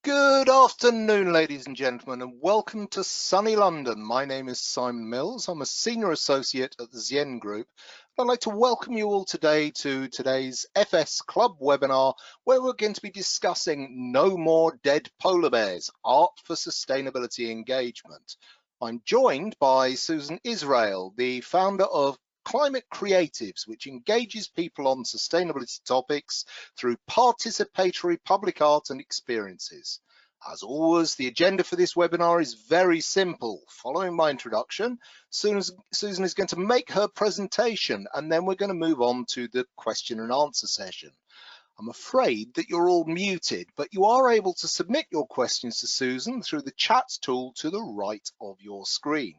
Good afternoon, ladies and gentlemen, and welcome to sunny London. My name is Simon Mills. I'm a Senior Associate at the Zien Group. I'd like to welcome you all today to today's FS Club webinar, where we're going to be discussing No More Dead Polar Bears, Art for Sustainability Engagement. I'm joined by Susan Israel, the founder of Climate Creatives, which engages people on sustainability topics through participatory public art and experiences. As always, the agenda for this webinar is very simple. Following my introduction, Susan is going to make her presentation, and then we're going to move on to the question and answer session. I'm afraid that you're all muted, but you are able to submit your questions to Susan through the chat tool to the right of your screen.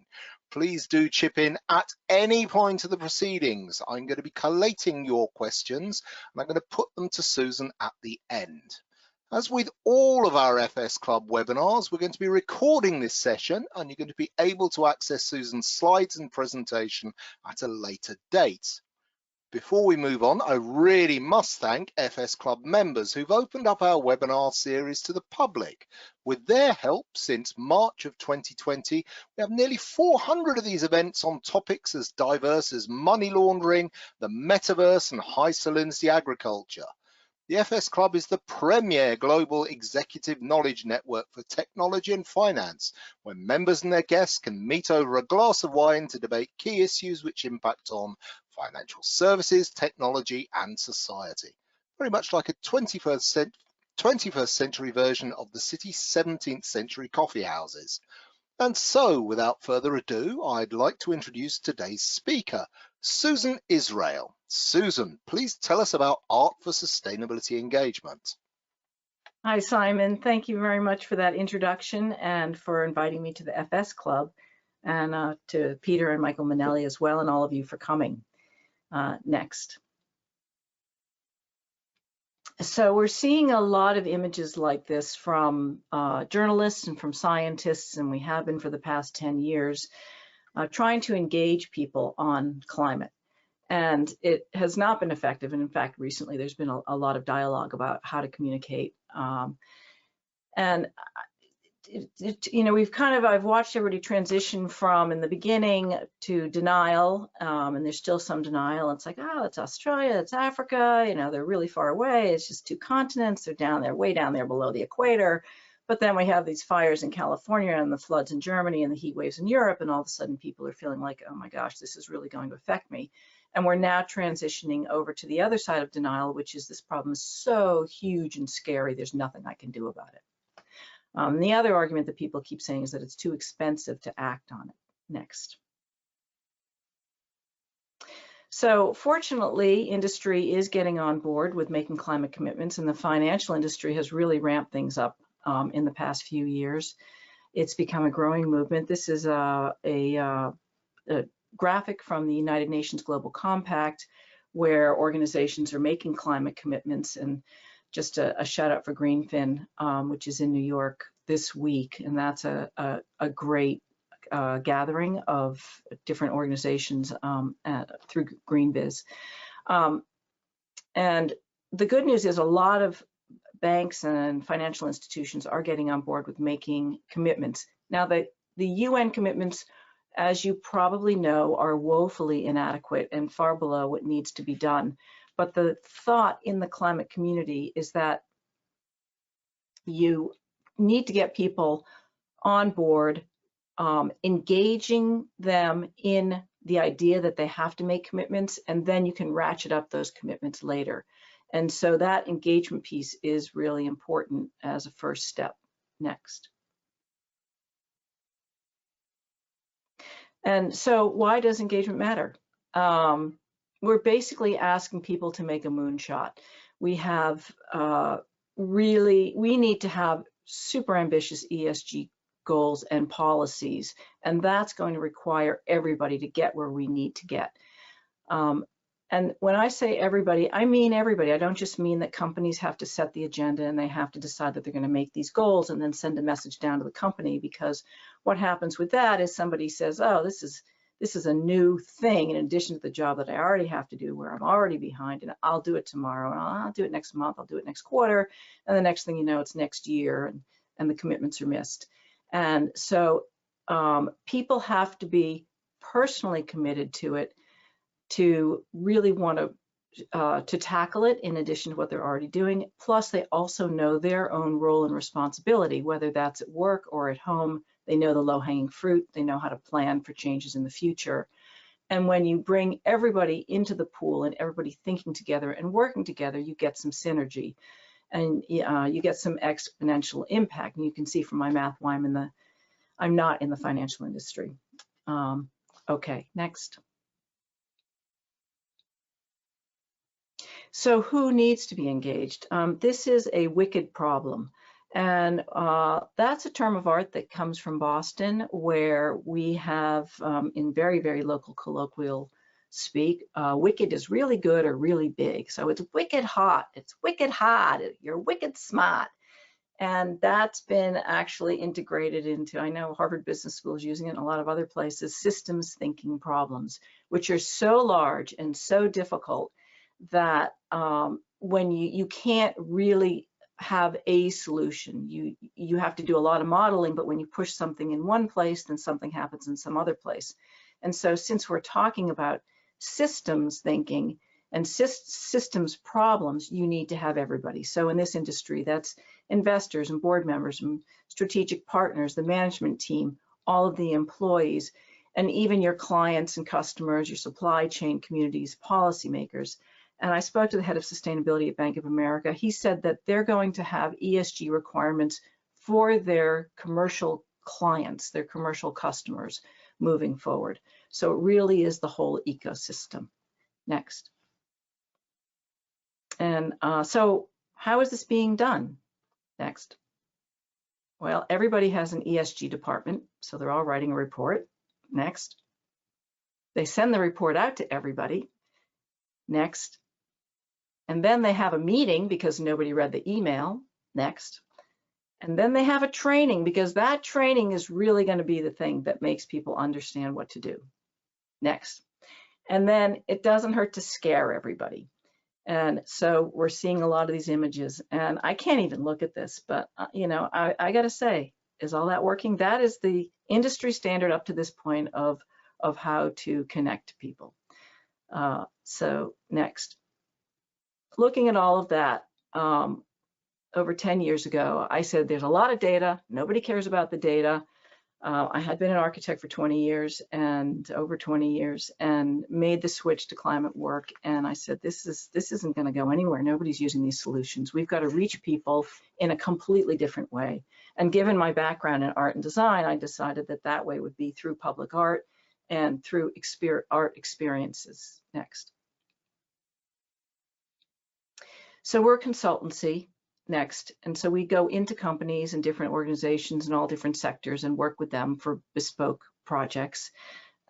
Please do chip in at any point of the proceedings. I'm going to be collating your questions and I'm going to put them to Susan at the end. As with all of our FS Club webinars, we're going to be recording this session and you're going to be able to access Susan's slides and presentation at a later date. Before we move on, I really must thank FS Club members who've opened up our webinar series to the public. With their help, since March of 2020, we have nearly 400 of these events on topics as diverse as money laundering, the metaverse, and high salinity agriculture. The FS Club is the premier global executive knowledge network for technology and finance, where members and their guests can meet over a glass of wine to debate key issues which impact on financial services, technology, and society. Very much like a 21st century version of the city's 17th century coffee houses. And so, without further ado, I'd like to introduce today's speaker, Susan Israel. Susan, please tell us about Art for Sustainability Engagement. Hi, Simon. Thank you very much for that introduction and for inviting me to the FS Club, and to Peter and Michael Manelli as well, and all of you for coming. Next. So we're seeing a lot of images like this from journalists and from scientists, and we have been for the past 10 years, trying to engage people on climate. And it has not been effective. And in fact, recently there's been a lot of dialogue about how to communicate. I've watched everybody transition from in the beginning to denial, and there's still some denial. It's like, oh, it's Australia, it's Africa, they're really far away. It's just two continents. They're down there, way down there below the equator. But then we have these fires in California and the floods in Germany and the heat waves in Europe, and all of a sudden people are feeling like, oh my gosh, this is really going to affect me. And we're now transitioning over to the other side of denial, which is this problem is so huge and scary, there's nothing I can do about it. The other argument that people keep saying is that it's too expensive to act on it. Next. So fortunately, industry is getting on board with making climate commitments, and the financial industry has really ramped things up in the past few years. It's become a growing movement. This is a graphic from the United Nations Global Compact, where organizations are making climate commitments, and just a shout out for Greenfin, which is in New York this week, and that's a great gathering of different organizations through GreenBiz. And the good news is a lot of banks and financial institutions are getting on board with making commitments. Now, the UN commitments, as you probably know, are woefully inadequate and far below what needs to be done. But the thought in the climate community is that you need to get people on board, engaging them in the idea that they have to make commitments, and then you can ratchet up those commitments later. And so that engagement piece is really important as a first step. Next. And so why does engagement matter? We're basically asking people to make a moonshot. We have we need to have super ambitious ESG goals and policies, and that's going to require everybody to get where we need to get. And when I say everybody, I mean everybody. I don't just mean that companies have to set the agenda and they have to decide that they're going to make these goals and then send a message down to the company, because what happens with that is somebody says, oh, this this is a new thing in addition to the job that I already have to do, where I'm already behind, and I'll do it tomorrow, and I'll do it next month, I'll do it next quarter, and the next thing you know, it's next year, and the commitments are missed. And so people have to be personally committed to it to really want to tackle it in addition to what they're already doing. Plus, they also know their own role and responsibility, whether that's at work or at home. They know the low-hanging fruit. They know how to plan for changes in the future. And when you bring everybody into the pool and everybody thinking together and working together, you get some synergy, and you get some exponential impact. And you can see from my math why I'm not in the financial industry. Okay, next. So who needs to be engaged? This is a wicked problem. And that's a term of art that comes from Boston, where we have, in very, very local colloquial speak, wicked is really good or really big. So it's wicked hot, it's wicked hot, you're wicked smart. And that's been actually integrated into, I know Harvard Business School is using it in a lot of other places, systems thinking problems, which are so large and so difficult that when you can't really have a solution, you have to do a lot of modeling, but when you push something in one place, then something happens in some other place. And so since we're talking about systems thinking and systems problems, you need to have everybody. So in this industry, that's investors and board members and strategic partners, the management team, all of the employees, and even your clients and customers, your supply chain communities, policymakers. And I spoke to the head of sustainability at Bank of America. He said that they're going to have ESG requirements for their commercial clients, their commercial customers moving forward. So it really is the whole ecosystem. Next. And so how is this being done? Next. Well, everybody has an ESG department, so they're all writing a report. Next. They send the report out to everybody. Next. And then they have a meeting because nobody read the email. Next. And then they have a training, because that training is really going to be the thing that makes people understand what to do. Next. And then it doesn't hurt to scare everybody. And so we're seeing a lot of these images, and I can't even look at this, but you know, I got to say, is all that working? That is the industry standard up to this point of how to connect to people. So next. Looking at all of that, over 10 years ago, I said there's a lot of data, nobody cares about the data. I had been an architect for 20 years and over 20 years and made the switch to climate work. And I said, this isn't going to go anywhere. Nobody's using these solutions. We've got to reach people in a completely different way. And given my background in art and design, I decided that that way would be through public art and through art experiences. Next. So we're a consultancy. Next. And so we go into companies and different organizations in all different sectors and work with them for bespoke projects.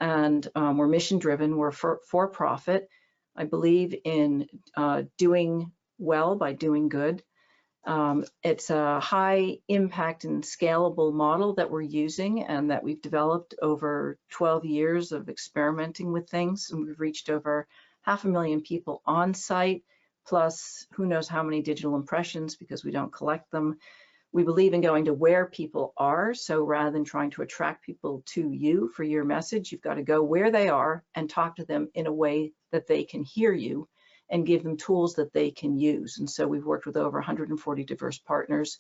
And we're mission driven, we're for profit. I believe in doing well by doing good. It's a high impact and scalable model that we're using and that we've developed over 12 years of experimenting with things. And we've reached over 500,000 people on site, plus who knows how many digital impressions, because we don't collect them. We believe in going to where people are. So rather than trying to attract people to you for your message, you've got to go where they are and talk to them in a way that they can hear you and give them tools that they can use. And so we've worked with over 140 diverse partners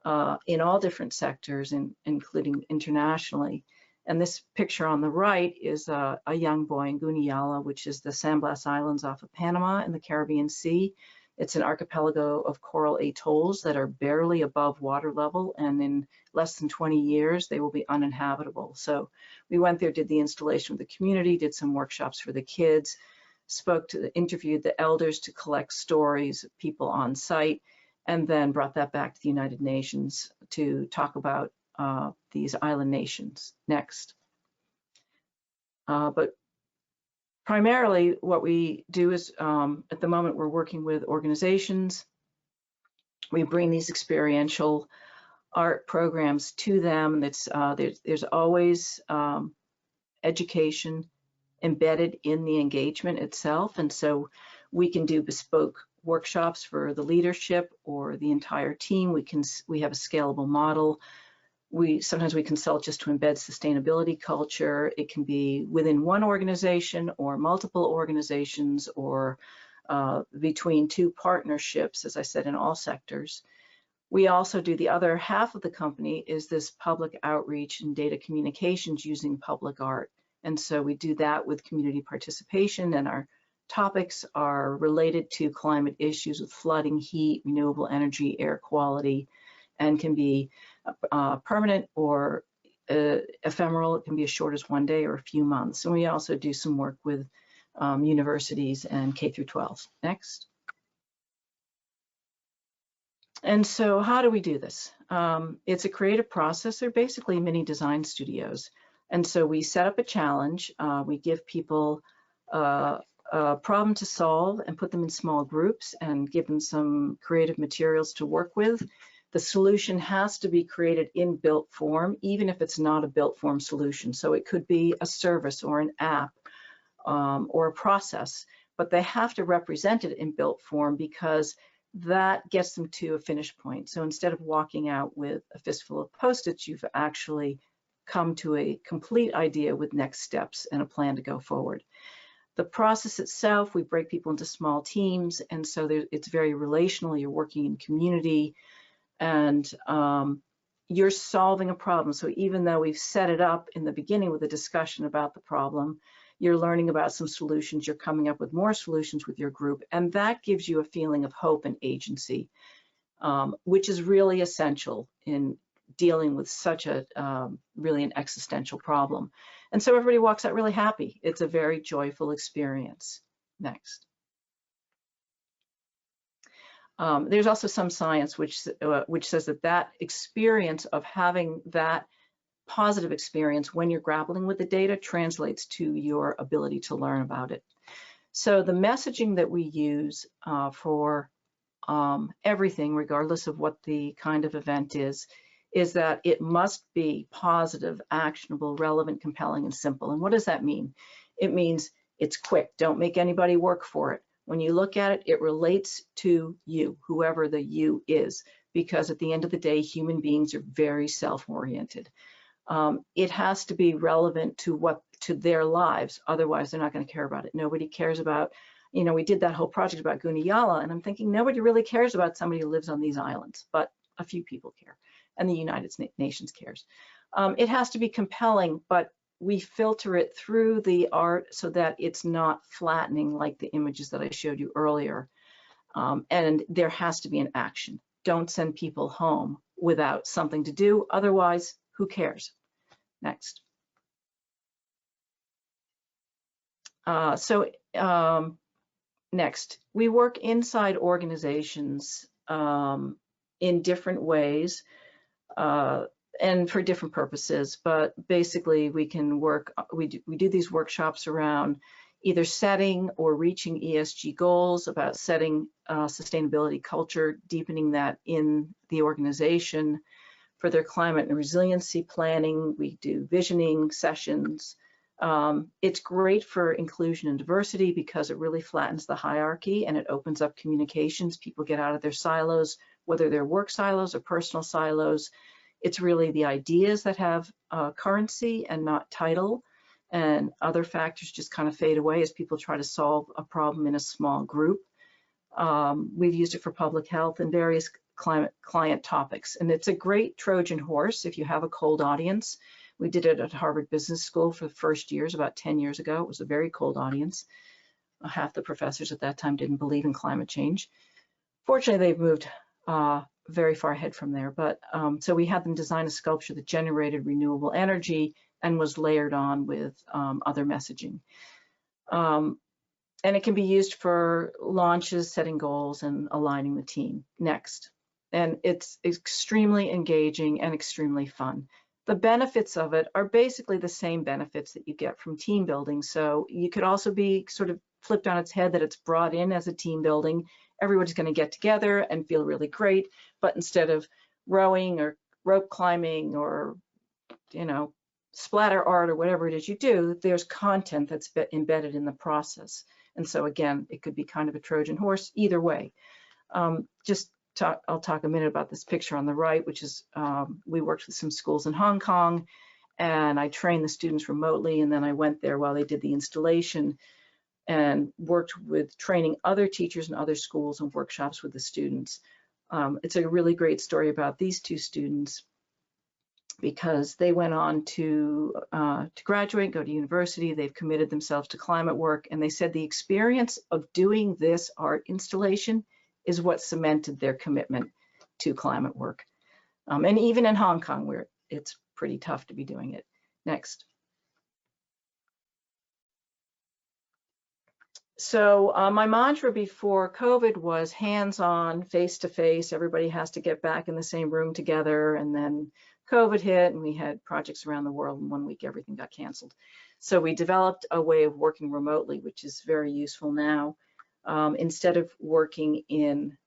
in all different sectors, including internationally. And this picture on the right is a young boy in Gunayala, which is the San Blas Islands off of Panama in the Caribbean Sea. It's an archipelago of coral atolls that are barely above water level, and in less than 20 years, they will be uninhabitable. So we went there, did the installation with the community, did some workshops for the kids, interviewed the elders to collect stories of people on site, and then brought that back to the United Nations to talk about these island nations. Next. But primarily what we do is, at the moment, we're working with organizations. We bring these experiential art programs to them. There's always education embedded in the engagement itself. And so we can do bespoke workshops for the leadership or the entire team. We have a scalable model. Sometimes we consult just to embed sustainability culture. It can be within one organization or multiple organizations, or between two partnerships, as I said, in all sectors. We also do the other half of the company is this public outreach and data communications using public art. And so we do that with community participation, and our topics are related to climate issues with flooding, heat, renewable energy, air quality, and can be permanent or ephemeral. It can be as short as one day or a few months. And we also do some work with universities and K through 12. Next. And so how do we do this? It's a creative process. They're basically mini design studios. And so we set up a challenge. We give people a problem to solve and put them in small groups and give them some creative materials to work with. The solution has to be created in built form, even if it's not a built form solution. So it could be a service or an app or a process, but they have to represent it in built form because that gets them to a finish point. So instead of walking out with a fistful of Post-its, you've actually come to a complete idea with next steps and a plan to go forward. The process itself, we break people into small teams, and so it's very relational. You're working in community, and you're solving a problem. So even though we've set it up in the beginning with a discussion about the problem, you're learning about some solutions, you're coming up with more solutions with your group, and that gives you a feeling of hope and agency, which is really essential in dealing with such a really an existential problem. And so everybody walks out really happy. It's a very joyful experience. Next. There's also some science which says that experience of having that positive experience when you're grappling with the data translates to your ability to learn about it. So the messaging that we use for everything, regardless of what the kind of event is that it must be positive, actionable, relevant, compelling, and simple. And what does that mean? It means it's quick. Don't make anybody work for it. When you look at it, it relates to you, whoever the you is, because at the end of the day, human beings are very self-oriented. It has to be relevant to their lives. Otherwise, they're not going to care about it. Nobody cares about, we did that whole project about Gunayala, and I'm thinking nobody really cares about somebody who lives on these islands, but a few people care, and the United Nations cares. It has to be compelling, but we filter it through the art so that it's not flattening like the images that I showed you earlier. And there has to be an action. Don't send people home without something to do. Otherwise, who cares? Next. Next, we work inside organizations in different ways and for different purposes, but basically we can work, we do these workshops around either setting or reaching ESG goals, about setting sustainability culture, deepening that in the organization. For their climate and resiliency planning, we do visioning sessions. It's great for inclusion and diversity because it really flattens the hierarchy and it opens up communications. People get out of their silos, whether they're work silos or personal silos. It's really the ideas that have currency and not title, and other factors just kind of fade away as people try to solve a problem in a small group. We've used it for public health and various client topics, and it's a great Trojan horse if you have a cold audience. We did it at Harvard Business School for the first years, about 10 years ago. It was a very cold audience. Half the professors at that time didn't believe in climate change. Fortunately, they've moved very far ahead from there. But so we had them design a sculpture that generated renewable energy and was layered on with other messaging. And it can be used for launches, setting goals, and aligning the team. Next. And it's extremely engaging and extremely fun. The benefits of it are basically the same benefits that you get from team building. So you could also be sort of flipped on its head that it's brought in as a team building. Everybody's going to get together and feel really great, but instead of rowing or rope climbing or, splatter art or whatever it is you do, there's content that's embedded in the process. And so again, it could be kind of a Trojan horse either way. I'll talk a minute about this picture on the right, which is, we worked with some schools in Hong Kong, and I trained the students remotely, and then I went there while they did the installation and worked with training other teachers in other schools and workshops with the students. It's a really great story about these two students, because they went on to graduate, go to university. They've committed themselves to climate work, and they said the experience of doing this art installation is what cemented their commitment to climate work. And even in Hong Kong, where it's pretty tough to be doing it. Next. So my mantra before COVID was hands-on, face-to-face. Everybody has to get back in the same room together. And then COVID hit, and we had projects around the world. In 1 week, everything got canceled. So we developed a way of working remotely, which is very useful now. Instead of working in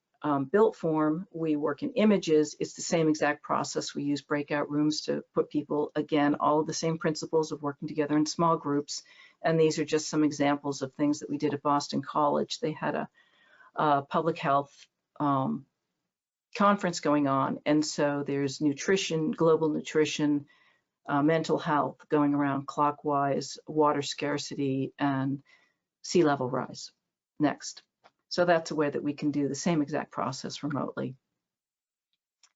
built form, we work in images. It's the same exact process. We use breakout rooms to put people, again, all of the same principles of working together in small groups. And these are just some examples of things that we did at Boston College. They had a public health conference going on. And so there's nutrition, global nutrition, mental health going around clockwise, water scarcity, and sea level rise. Next. So that's a way that we can do the same exact process remotely.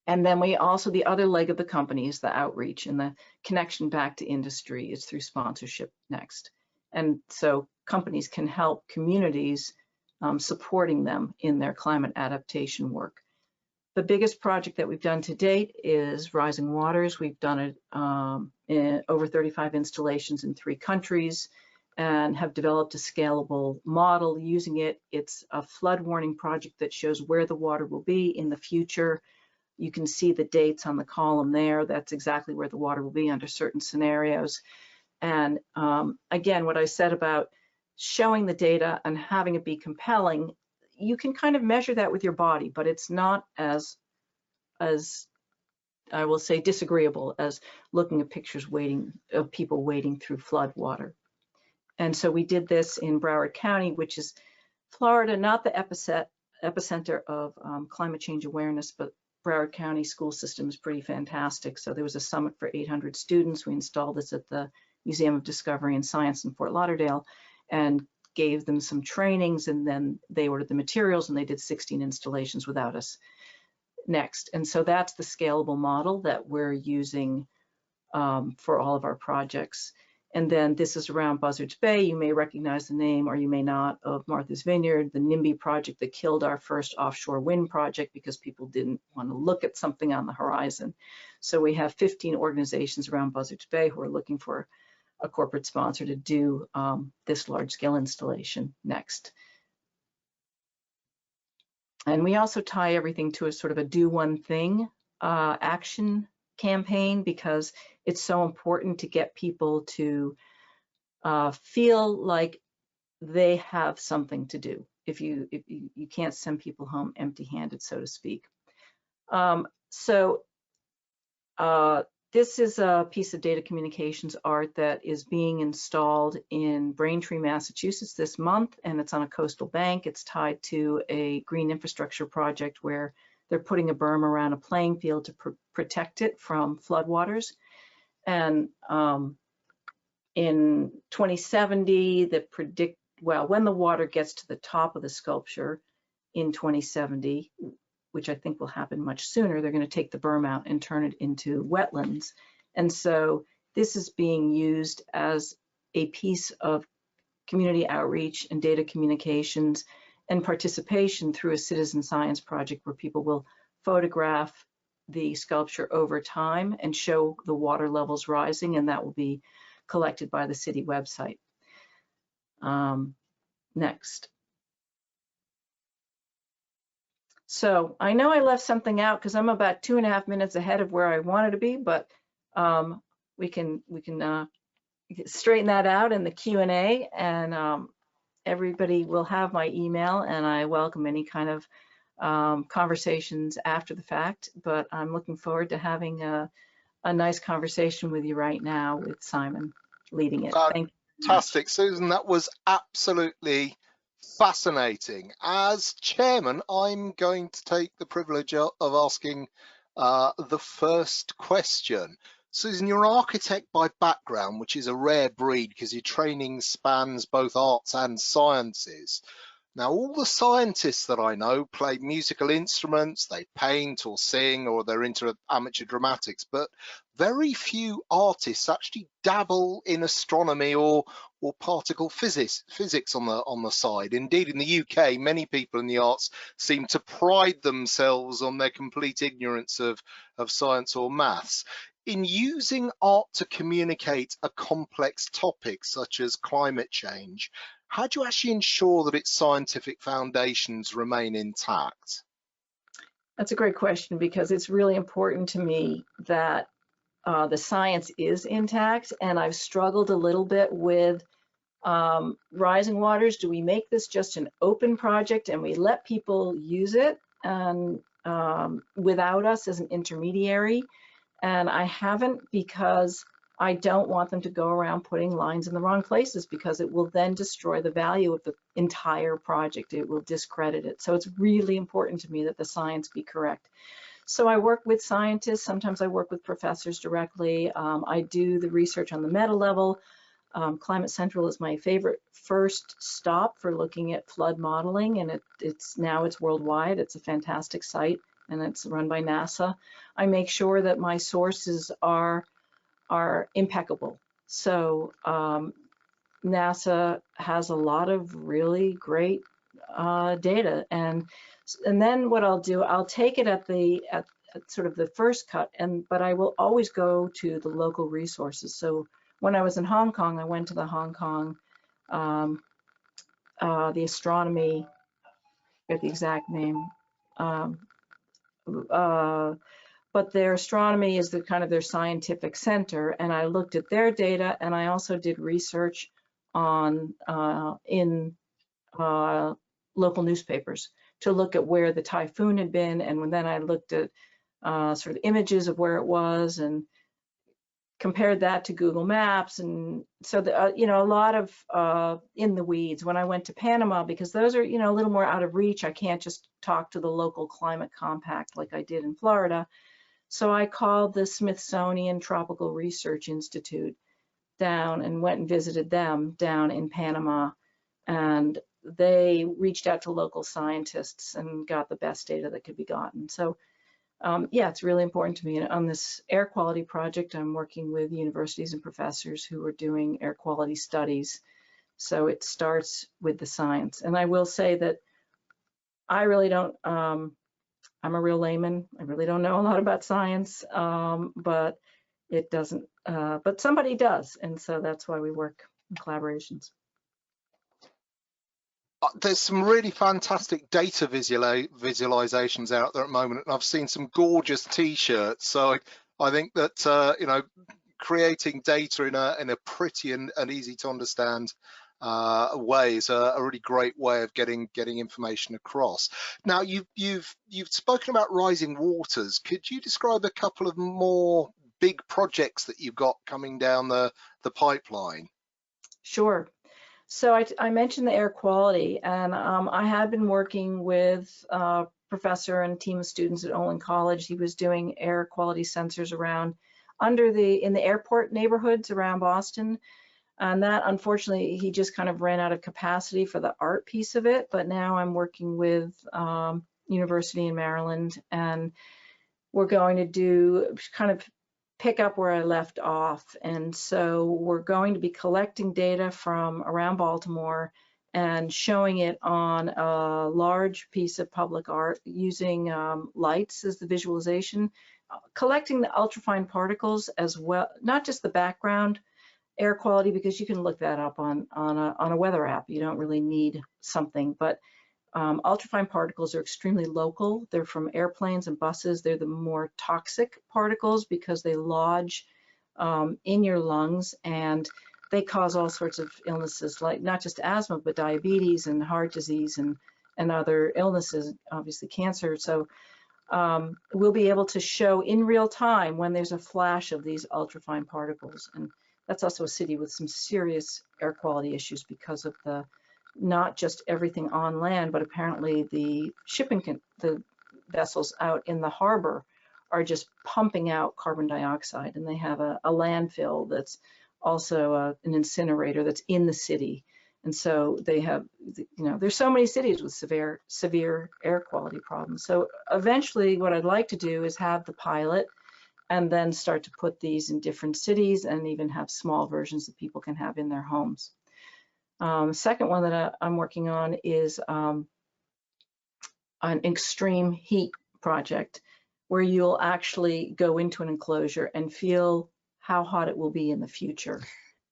And then we also, the other leg of the company is the outreach, and the connection back to industry is through sponsorship. Next. And so companies can help communities supporting them in their climate adaptation work. The biggest project that we've done to date is Rising Waters. We've done it in over 35 installations in 3 countries and have developed a scalable model using it. It's a flood warning project that shows where the water will be in the future. You can see the dates on the column there. That's exactly where the water will be under certain scenarios. And again, what I said about showing the data and having it be compelling, you can kind of measure that with your body, but it's not as I will say disagreeable as looking at pictures of people wading through flood water. And so we did this in Broward County, which is Florida, not the epicenter of climate change awareness, but Broward County school system is pretty fantastic. So there was a summit for 800 students. We installed this at the Museum of Discovery and Science in Fort Lauderdale and gave them some trainings, and then they ordered the materials and they did 16 installations without us. Next. And so that's the scalable model that we're using for all of our projects. And then this is around Buzzards Bay. You may recognize the name, or you may not, of Martha's Vineyard, the NIMBY project that killed our first offshore wind project because people didn't want to look at something on the horizon. So we have 15 organizations around Buzzards Bay who are looking for a corporate sponsor to do this large-scale installation. Next. And we also tie everything to a sort of a do one thing action campaign, because it's so important to get people to feel like they have something to do. If you can't send people home empty-handed, so to speak. This is a piece of data communications art that is being installed in Braintree, Massachusetts this month, and it's on a coastal bank. It's tied to a green infrastructure project where they're putting a berm around a playing field to protect it from floodwaters. And in 2070, when the water gets to the top of the sculpture in 2070, which I think will happen much sooner, they're going to take the berm out and turn it into wetlands. And so this is being used as a piece of community outreach and data communications and participation through a citizen science project where people will photograph the sculpture over time and show the water levels rising, and that will be collected by the city website. Next. So I know I left something out because I'm about 2.5 minutes ahead of where I wanted to be, but we can straighten that out in the Q&A, and everybody will have my email, and I welcome any kind of conversations after the fact. But I'm looking forward to having a a nice conversation with you right now with Simon leading it. Thank you very much. Fantastic, Susan. That was absolutely fascinating. As chairman, I'm going to take the privilege of asking the first question. Susan, you're an architect by background, which is a rare breed because your training spans both arts and sciences. Now, all the scientists that I know play musical instruments, they paint or sing, or they're into amateur dramatics, but very few artists actually dabble in astronomy or particle physics on the side. Indeed, in the UK, many people in the arts seem to pride themselves on their complete ignorance of science or maths. In using art to communicate a complex topic such as climate change, how do you actually ensure that its scientific foundations remain intact? That's a great question, because it's really important to me that the science is intact, and I've struggled a little bit with rising waters. Do we make this just an open project and we let people use it and without us as an intermediary? And I haven't, because I don't want them to go around putting lines in the wrong places, because it will then destroy the value of the entire project. It will discredit it. So it's really important to me that the science be correct. So I work with scientists. Sometimes I work with professors directly. I do the research on the meta level. Climate Central is my favorite first stop for looking at flood modeling, and it's worldwide. It's a fantastic site, and it's run by NASA. I make sure that my sources are impeccable. So NASA has a lot of really great data, and then what I'll do, I'll take it at sort of the first cut, but I will always go to the local resources. So when I was in Hong Kong, I went to the Hong Kong, the astronomy, I forget the exact name, but their astronomy is kind of their scientific center, and I looked at their data, and I also did research on in local newspapers to look at where the typhoon had been, and then I looked at sort of images of where it was and compared that to Google Maps, and so a lot of in the weeds. When I went to Panama, because those are a little more out of reach, I can't just talk to the local climate compact like I did in Florida. So I called the Smithsonian Tropical Research Institute down and went and visited them down in Panama, and they reached out to local scientists and got the best data that could be gotten. So yeah, it's really important to me. And on this air quality project, I'm working with universities and professors who are doing air quality studies. So it starts with the science. And I will say that I really don't, I'm a real layman. I really don't know a lot about science, but it doesn't, but somebody does. And so that's why we work in collaborations. There's some really fantastic data visualizations out there at the moment, and I've seen some gorgeous T-shirts. So I think that creating data in a pretty and easy to understand way is a really great way of getting information across. Now you've spoken about rising waters. Could you describe a couple of more big projects that you've got coming down the pipeline? Sure. So I mentioned the air quality, and I had been working with a professor and a team of students at Olin College. He was doing air quality sensors around in the airport neighborhoods around Boston. And that, unfortunately, he just kind of ran out of capacity for the art piece of it. But now I'm working with University in Maryland, and we're going to do kind of pick up where I left off. And so we're going to be collecting data from around Baltimore and showing it on a large piece of public art using lights as the visualization, collecting the ultrafine particles as well, not just the background air quality, because you can look that up on a weather app. You don't really need something, but ultrafine particles are extremely local. They're from airplanes and buses. They're the more toxic particles because they lodge in your lungs, and they cause all sorts of illnesses, like not just asthma, but diabetes and heart disease and other illnesses, obviously cancer. So we'll be able to show in real time when there's a flash of these ultrafine particles. And that's also a city with some serious air quality issues because of the, not just everything on land, but apparently the the vessels out in the harbor are just pumping out carbon dioxide, and they have a landfill that's also an incinerator that's in the city. And so they have, there's so many cities with severe air quality problems. So eventually what I'd like to do is have the pilot and then start to put these in different cities and even have small versions that people can have in their homes. Second one that I'm working on is an extreme heat project where you'll actually go into an enclosure and feel how hot it will be in the future.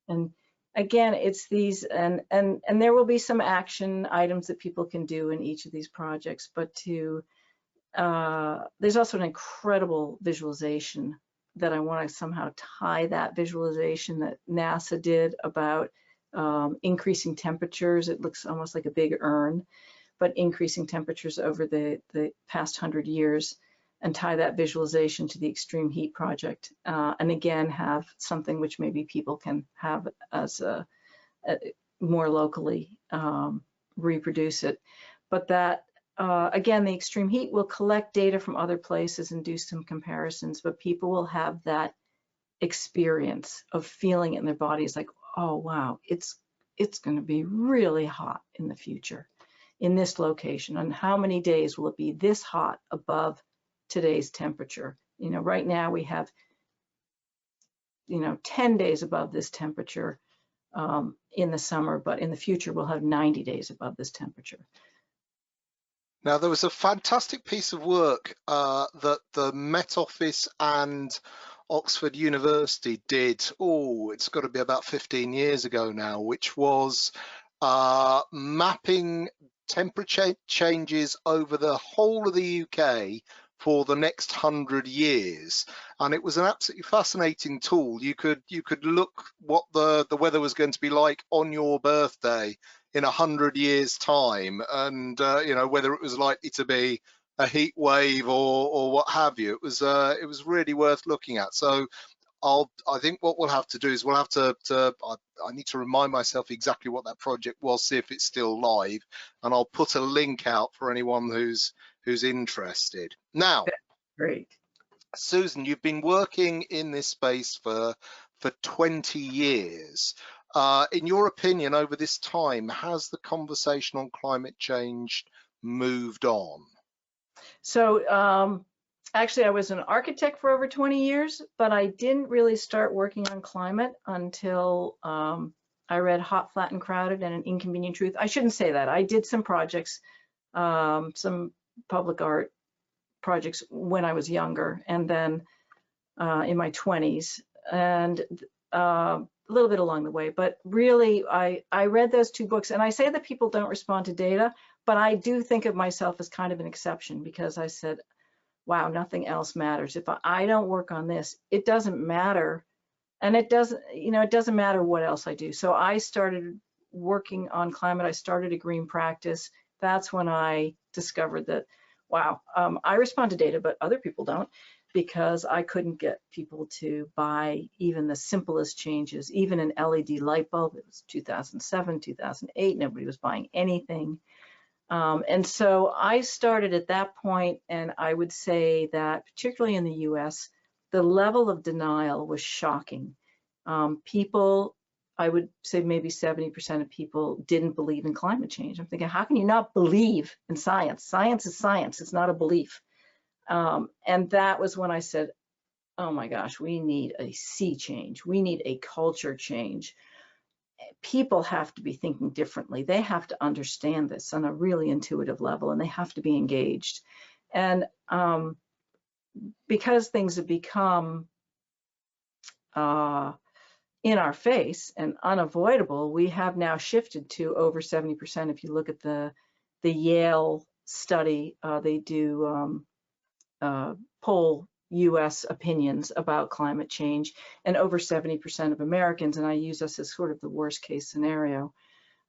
And again, it's these, and there will be some action items that people can do in each of these projects, but there's also an incredible visualization that I want to somehow tie that visualization that NASA did about increasing temperatures. It looks almost like a big urn, but increasing temperatures over the past 100 years, and tie that visualization to the extreme heat project. And again, have something which maybe people can have as more locally reproduce it. But that, again, the extreme heat will collect data from other places and do some comparisons, but people will have that experience of feeling it in their bodies like, oh, wow, it's going to be really hot in the future in this location. And how many days will it be this hot above today's temperature? Right now we have 10 days above this temperature in the summer, but in the future we'll have 90 days above this temperature. Now, there was a fantastic piece of work that the Met Office and Oxford University did, it's got to be about 15 years ago now, which was mapping temperature changes over the whole of the UK for the next 100 years. And it was an absolutely fascinating tool. You could look what the weather was going to be like on your birthday in 100 years time, and whether it was likely to be a heat wave or what have you. It was really worth looking at. So I think what we'll have to do is we'll have to I need to remind myself exactly what that project was, see if it's still live, and I'll put a link out for anyone who's interested. Now, great. Susan, you've been working in this space for 20 years. In your opinion, over this time, has the conversation on climate change moved on? So actually, I was an architect for over 20 years, but I didn't really start working on climate until I read Hot, Flat, and Crowded and An Inconvenient Truth. I shouldn't say that. I did some projects, some public art projects when I was younger, and then in my 20s, and a little bit along the way. But really, I read those two books, and I say that people don't respond to data, but I do think of myself as kind of an exception, because I said, wow, nothing else matters. If I don't work on this, it doesn't matter. And it doesn't matter what else I do. So I started working on climate. I started a green practice. That's when I discovered that, wow, I respond to data, but other people don't, because I couldn't get people to buy even the simplest changes, even an LED light bulb. It was 2007, 2008, nobody was buying anything. And so I started at that point, and I would say that particularly in the US, the level of denial was shocking. People, I would say maybe 70% of people didn't believe in climate change. I'm thinking, how can you not believe in science? Science is science, it's not a belief. And that was when I said, oh my gosh, we need a sea change. We need a culture change. People have to be thinking differently. They have to understand this on a really intuitive level, and they have to be engaged. And because things have become in our face and unavoidable, we have now shifted to over 70%. If you look at the Yale study, they do poll US opinions about climate change, and over 70% of Americans, and I use us as sort of the worst case scenario,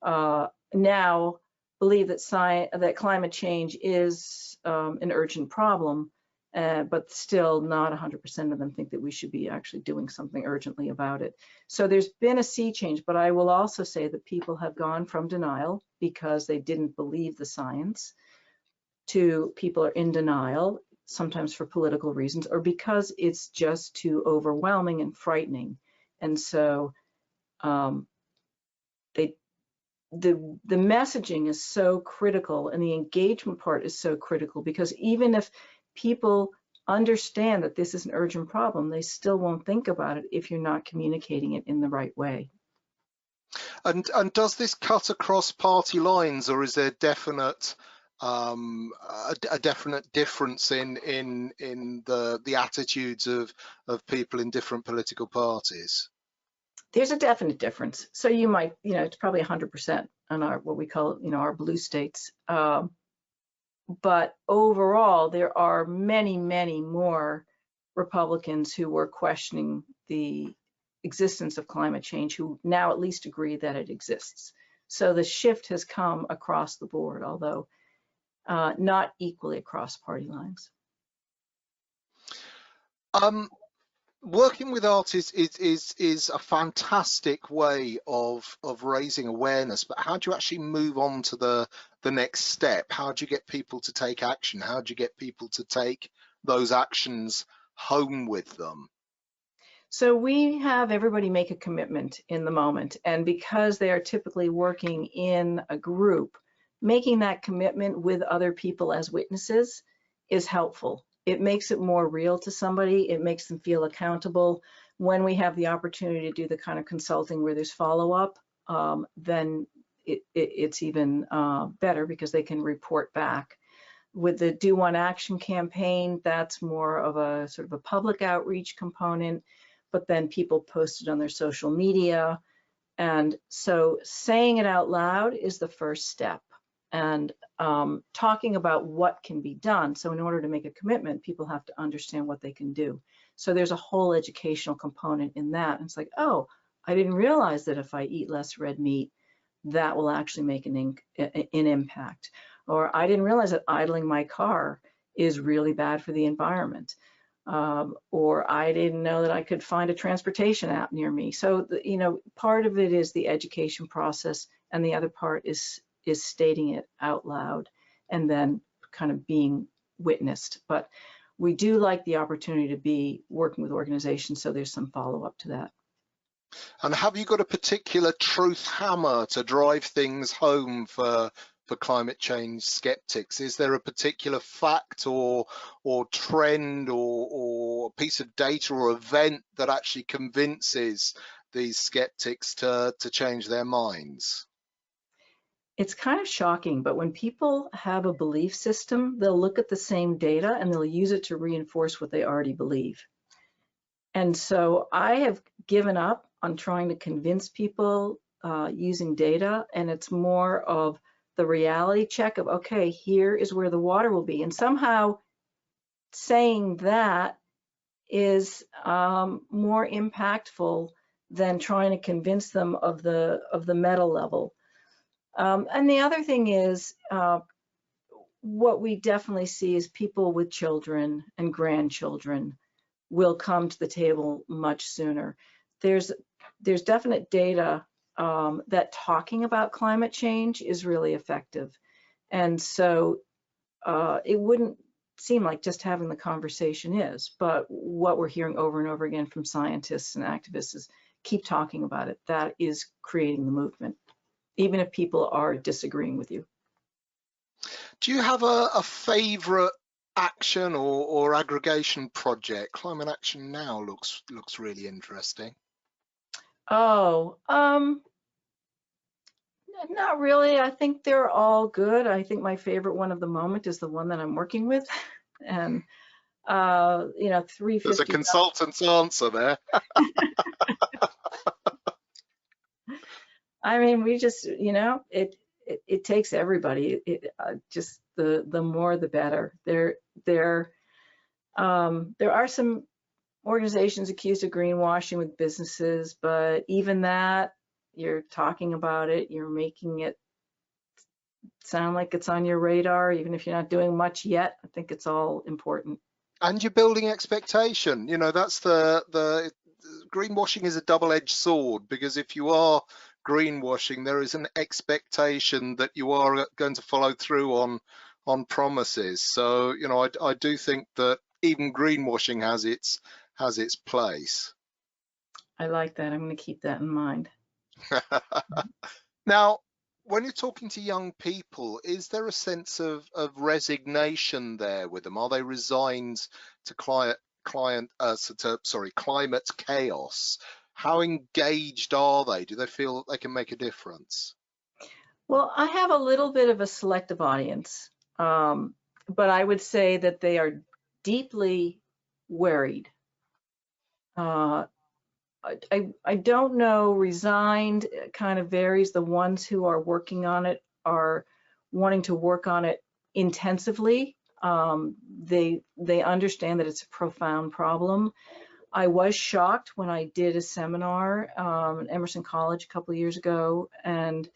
now believe that climate change is an urgent problem, but still not 100% of them think that we should be actually doing something urgently about it. So there's been a sea change, but I will also say that people have gone from denial because they didn't believe the science to people are in denial, sometimes for political reasons or because it's just too overwhelming and frightening. And so the messaging is so critical and the engagement part is so critical, because even if people understand that this is an urgent problem, they still won't think about it if you're not communicating it in the right way. And does this cut across party lines, or is there definite a definite difference in the attitudes of people in different political parties? There's a definite difference. So you might, it's probably 100% on our what we call, our blue states. But overall, there are many, many more Republicans who were questioning the existence of climate change, who now at least agree that it exists. So the shift has come across the board, although not equally across party lines. Working with artists is a fantastic way of raising awareness, but how do you actually move on to the next step? How do you get people to take action? How do you get people to take those actions home with them? So we have everybody make a commitment in the moment, and because they are typically working in a group, making that commitment with other people as witnesses is helpful. It makes it more real to somebody. It makes them feel accountable. When we have the opportunity to do the kind of consulting where there's follow-up, then it's even better because they can report back. With the Do One Action campaign, that's more of a sort of a public outreach component, but then people post it on their social media. And so saying it out loud is the first step. And talking about what can be done. So in order to make a commitment, people have to understand what they can do. So there's a whole educational component in that. And it's like, oh, I didn't realize that if I eat less red meat, that will actually make an impact. Or I didn't realize that idling my car is really bad for the environment. Or I didn't know that I could find a transportation app near me. So, part of it is the education process, and the other part is stating it out loud and then kind of being witnessed. But we do like the opportunity to be working with organizations, so there's some follow-up to that. And have you got a particular truth hammer to drive things home for climate change skeptics? Is there a particular fact or trend or piece of data or event that actually convinces these skeptics to change their minds? It's kind of shocking, but when people have a belief system, they'll look at the same data and they'll use it to reinforce what they already believe. And so I have given up on trying to convince people using data, and it's more of the reality check of, okay, here is where the water will be. And somehow saying that is more impactful than trying to convince them of the meta level. And the other thing is, what we definitely see is people with children and grandchildren will come to the table much sooner. There's definite data that talking about climate change is really effective. And so it wouldn't seem like just having the conversation is, but what we're hearing over and over again from scientists and activists is keep talking about it. That is creating the movement, even if people are disagreeing with you. Do you have a favorite action or aggregation project? Climate Action Now looks really interesting. Oh, not really. I think they're all good. I think my favorite one of the moment is the one that I'm working with. And, 350. There's a consultant's answer there. I mean, we just, it takes everybody. Just the more, the better. There are some organizations accused of greenwashing with businesses, but even that, you're talking about it, you're making it sound like it's on your radar, even if you're not doing much yet. I think it's all important. And you're building expectation. You know, that's the greenwashing is a double-edged sword, because if you are greenwashing, there is an expectation that you are going to follow through on promises. So, you know, I do think that even greenwashing has its place. I like that. I'm going to keep that in mind. Now, when you're talking to young people, is there a sense of resignation there with them? Are they resigned to climate chaos? How engaged are they? Do they feel that they can make a difference? Well, I have a little bit of a selective audience, but I would say that they are deeply worried. I don't know, resigned kind of varies. The ones who are working on it are wanting to work on it intensively. They understand that it's a profound problem. I was shocked when I did a seminar at Emerson College a couple of years ago, and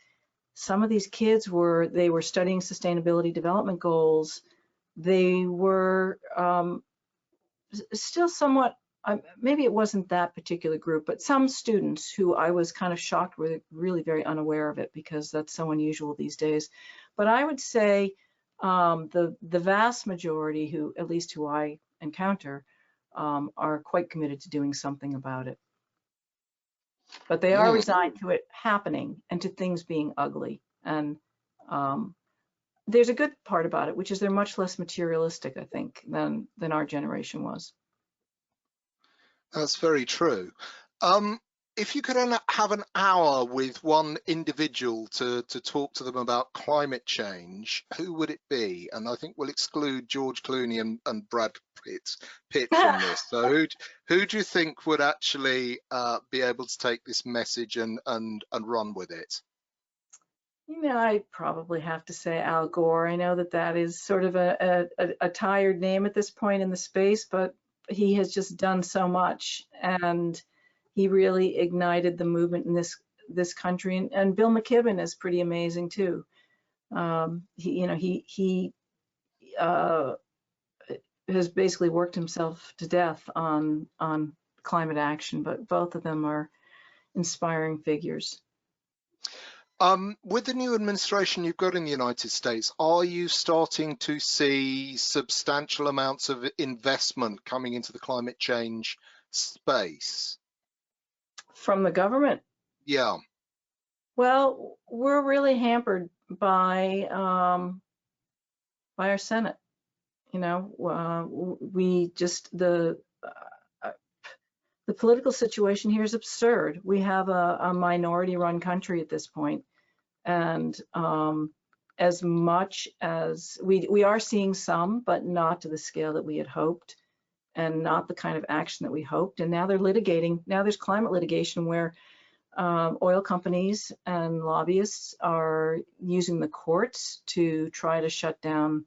some of these kids were studying sustainability development goals. They were still somewhat, maybe it wasn't that particular group, but some students who I was kind of shocked were really very unaware of it, because that's so unusual these days. But I would say the vast majority, who at least who I encounter, are quite committed to doing something about it. But they are resigned to it happening and to things being ugly. And there's a good part about it, which is they're much less materialistic, I think, than our generation was. That's very true. If you could have an hour with one individual to talk to them about climate change, who would it be? And I think we'll exclude George Clooney and Brad Pitt from this. So who do you think would actually be able to take this message and run with it? You know, I probably have to say Al Gore. I know that that is sort of a tired name at this point in the space, but he has just done so much, and he really ignited the movement in this country. And Bill McKibben is pretty amazing too. He has basically worked himself to death on climate action, but both of them are inspiring figures. With the new administration you've got in the United States, are you starting to see substantial amounts of investment coming into the climate change space? From the government? Yeah. Well, we're really hampered by our Senate. You know, we just the political situation here is absurd. We have a minority-run country at this point. And as much as we are seeing some, but not to the scale that we had hoped, and not the kind of action that we hoped. And now they're litigating. Now there's climate litigation where oil companies and lobbyists are using the courts to try to shut down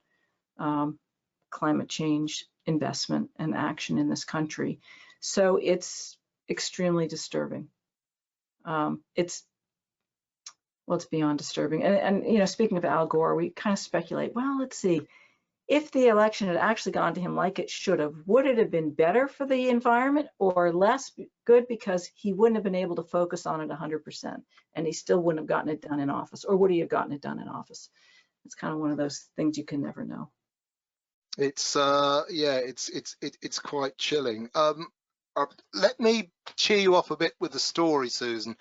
climate change investment and action in this country. So it's extremely disturbing. It's beyond disturbing. And you know, speaking of Al Gore, we kind of speculate, well, let's see, if the election had actually gone to him like it should have, would it have been better for the environment or less good, because he wouldn't have been able to focus on it 100%, and he still wouldn't have gotten it done in office? Or would he have gotten it done in office? It's kind of one of those things you can never know. It's yeah, it's quite chilling. Let me cheer you up a bit with a story, Susan.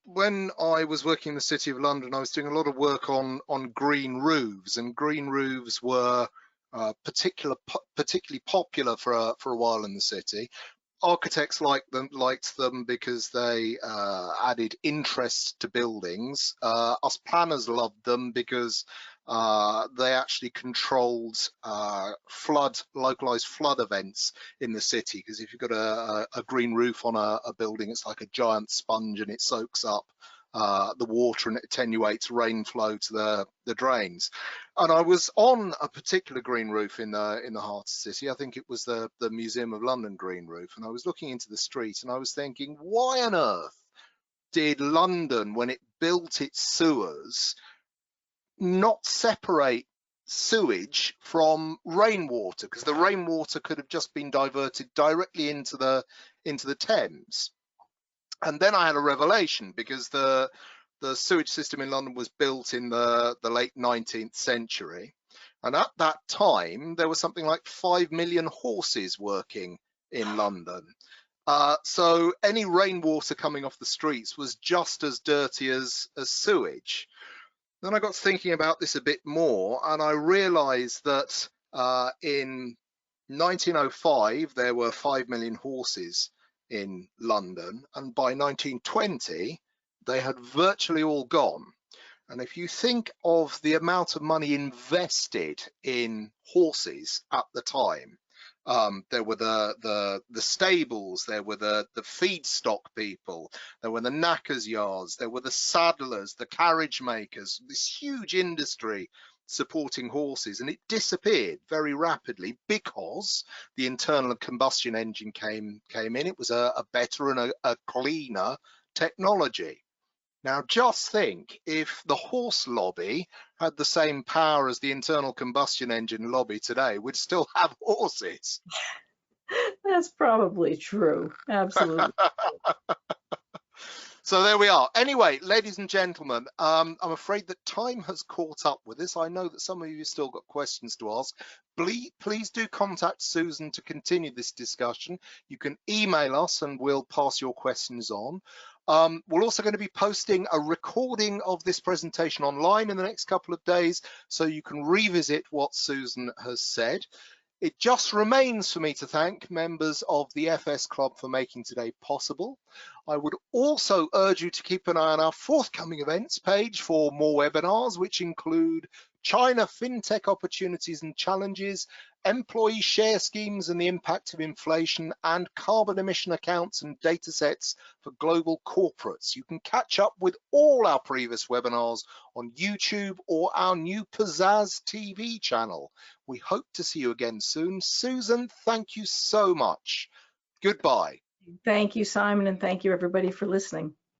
When I was working in the City of London, I was doing a lot of work on green roofs, and green roofs were particularly popular for a while in the city. Architects liked them because they added interest to buildings. Us planners loved them because they actually controlled localized flood events in the city. Because if you've got a green roof on a building, it's like a giant sponge, and it soaks up the water and it attenuates rain flow to the drains. And I was on a particular green roof in the heart of the city. I think it was the Museum of London green roof, and I was looking into the street and I was thinking, why on earth did London, when it built its sewers, not separate sewage from rainwater, because the rainwater could have just been diverted directly into the Thames. And then I had a revelation, because the sewage system in London was built in the late 19th century, and at that time there was something like 5 million horses working in London. So any rainwater coming off the streets was just as dirty as sewage. Then I got thinking about this a bit more, and I realized that in 1905 there were 5 million horses in London, and by 1920 they had virtually all gone. And if you think of the amount of money invested in horses at the time, there were the stables, there were the feedstock people, there were the knackers yards, there were the saddlers, the carriage makers, this huge industry supporting horses, and it disappeared very rapidly because the internal combustion engine came in. It was a better and a cleaner technology. Now just think, if the horse lobby had the same power as the internal combustion engine lobby today, we'd still have horses. That's probably true. Absolutely. So there we are. Anyway, ladies and gentlemen, I'm afraid that time has caught up with us. I know that some of you still got questions to ask. Please do contact Susan to continue this discussion. You can email us and we'll pass your questions on. We're also going to be posting a recording of this presentation online in the next couple of days, so you can revisit what Susan has said. It just remains for me to thank members of the FS Club for making today possible. I would also urge you to keep an eye on our forthcoming events page for more webinars, which include China FinTech opportunities and challenges, employee share schemes and the impact of inflation, and carbon emission accounts and data sets for global corporates. You can catch up with all our previous webinars on YouTube or our new Pizzazz TV channel. We hope to see you again soon. Susan, thank you so much. Goodbye. Thank you, Simon, and thank you everybody for listening.